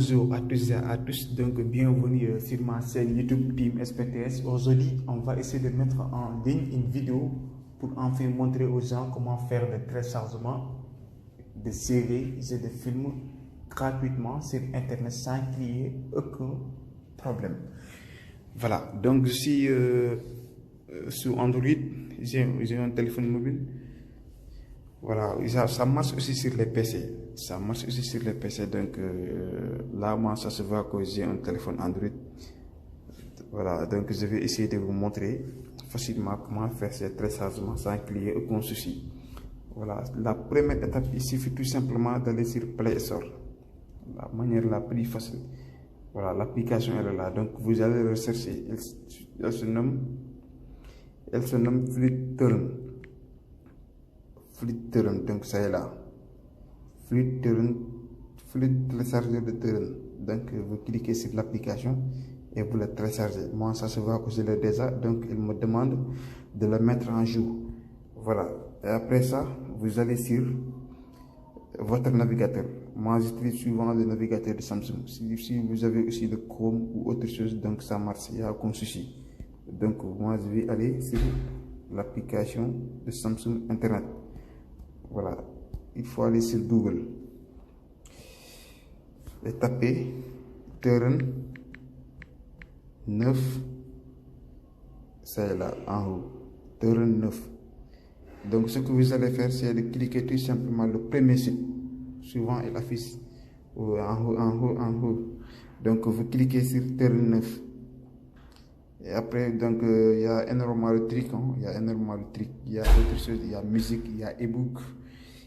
Bonjour à tous et à tous, donc bienvenue sur ma chaîne YouTube Team SPTS. Aujourd'hui, on va essayer de mettre en ligne une vidéo pour enfin montrer aux gens comment faire le téléchargement de séries et de films gratuitement sur Internet sans qu'il y ait aucun problème. Voilà, donc je suis sur Android, j'ai un téléphone mobile. Voilà, ça marche aussi sur les PC. Ça marche aussi sur les PC. Donc là, moi, ça se voit que j'ai un téléphone Android. Voilà, donc je vais essayer de vous montrer facilement comment faire ces téléchargements sans qu'il y ait aucun souci. Voilà, la première étape, il suffit tout simplement d'aller sur Play Store. La manière la plus facile. Voilà, l'application elle est là. Donc vous allez rechercher. Elle se nomme FluidTorrent. FluidTorrent, donc ça est là. FluidTorrent, Fluid téléchargeur de torrent. Donc vous cliquez sur l'application et vous le téléchargez. Moi ça se voit que je l'ai déjà, donc il me demande de le mettre en jour. Voilà. Et après ça, vous allez sur votre navigateur. Moi j'utilise souvent le navigateur de Samsung. Si vous avez aussi le Chrome ou autre chose, donc ça marche, il n'y a aucun souci. Donc moi je vais aller sur l'application de Samsung Internet. Voilà, il faut aller sur Google et taper Torrent 9, c'est là en haut, Torrent 9. Donc ce que vous allez faire, c'est de cliquer tout simplement le premier site. Souvent il affiche en haut. Donc vous cliquez sur Torrent 9. Et après, donc, il y a énormément de trucs. Il y a énormément de trucs. Il y a autre chose. Il y a musique, il y a e-book,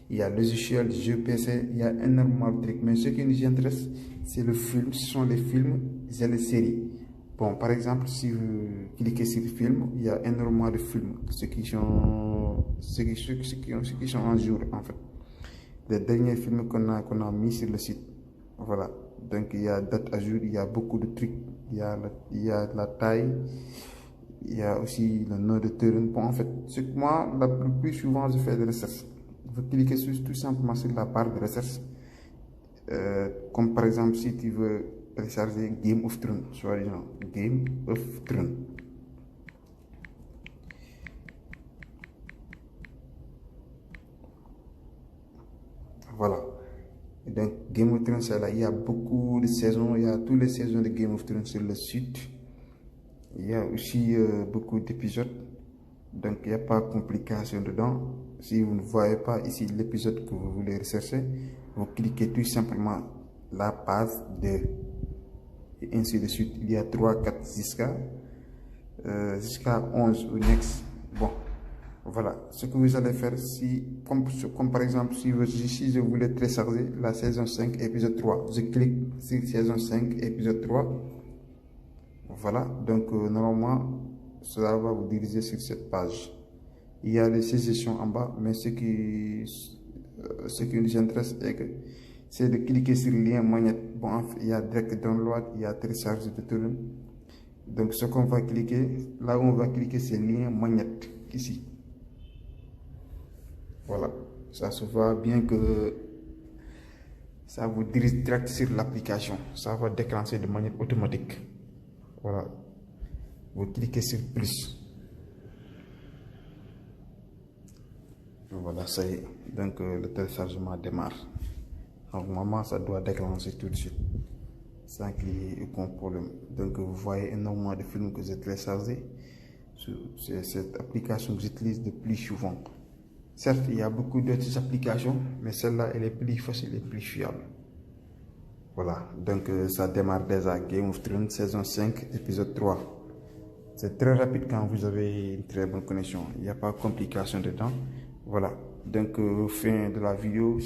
il y a logiciel, jeux PC. Il y a énormément de trucs. Mais ce qui nous intéresse, c'est le film. Ce sont les films et les séries. Bon, par exemple, si vous cliquez sur le film, il y a énormément de films. Ceux qui sont en jour, en fait. Les derniers films qu'on a mis sur le site. Voilà. Donc il y a date à jour, il y a beaucoup de trucs, il y a la taille, il y a aussi le nom de Torrent. Bon, en fait, ce que moi, le plus souvent, je fais des recherches. Vous cliquez tout simplement sur la barre de recherche. Comme par exemple, si tu veux télécharger Game of Thrones, soi-disant Game of Thrones. Voilà. Donc Game of Thrones, c'est là, il y a beaucoup de saisons, il y a toutes les saisons de Game of Thrones sur le site. Il y a aussi beaucoup d'épisodes, donc il n'y a pas de complication dedans. Si vous ne voyez pas ici l'épisode que vous voulez rechercher, vous cliquez tout simplement la page 2 et ainsi de suite. Il y a 3, 4 jusqu'à 11 ou next. Bon. Voilà, ce que vous allez faire, comme par exemple, si je voulais télécharger la saison 5, épisode 3, je clique sur saison 5, épisode 3. Voilà, donc normalement, cela va vous diriger sur cette page. Il y a les suggestions en bas, mais ce qui nous intéresse c'est de cliquer sur le lien magnétique. Bon, il y a direct download, il y a télécharger de Torrent. Donc, ce qu'on va cliquer, là où on va cliquer, c'est le lien magnétique, ici. Voilà, ça se voit bien que ça vous dirige direct sur l'application. Ça va déclencher de manière automatique. Voilà, vous cliquez sur plus. Voilà, ça y est. Donc le téléchargement démarre. Normalement, ça doit déclencher tout de suite sans qu'il y ait aucun problème. Donc vous voyez énormément de films que j'ai téléchargés. C'est cette application que j'utilise le plus souvent. Certes, il y a beaucoup d'autres applications, mais celle-là, elle est plus facile et plus fiable. Voilà, donc ça démarre déjà. Game of Thrones, saison 5, épisode 3. C'est très rapide quand vous avez une très bonne connexion. Il n'y a pas de complication dedans. Voilà, donc fin de la vidéo.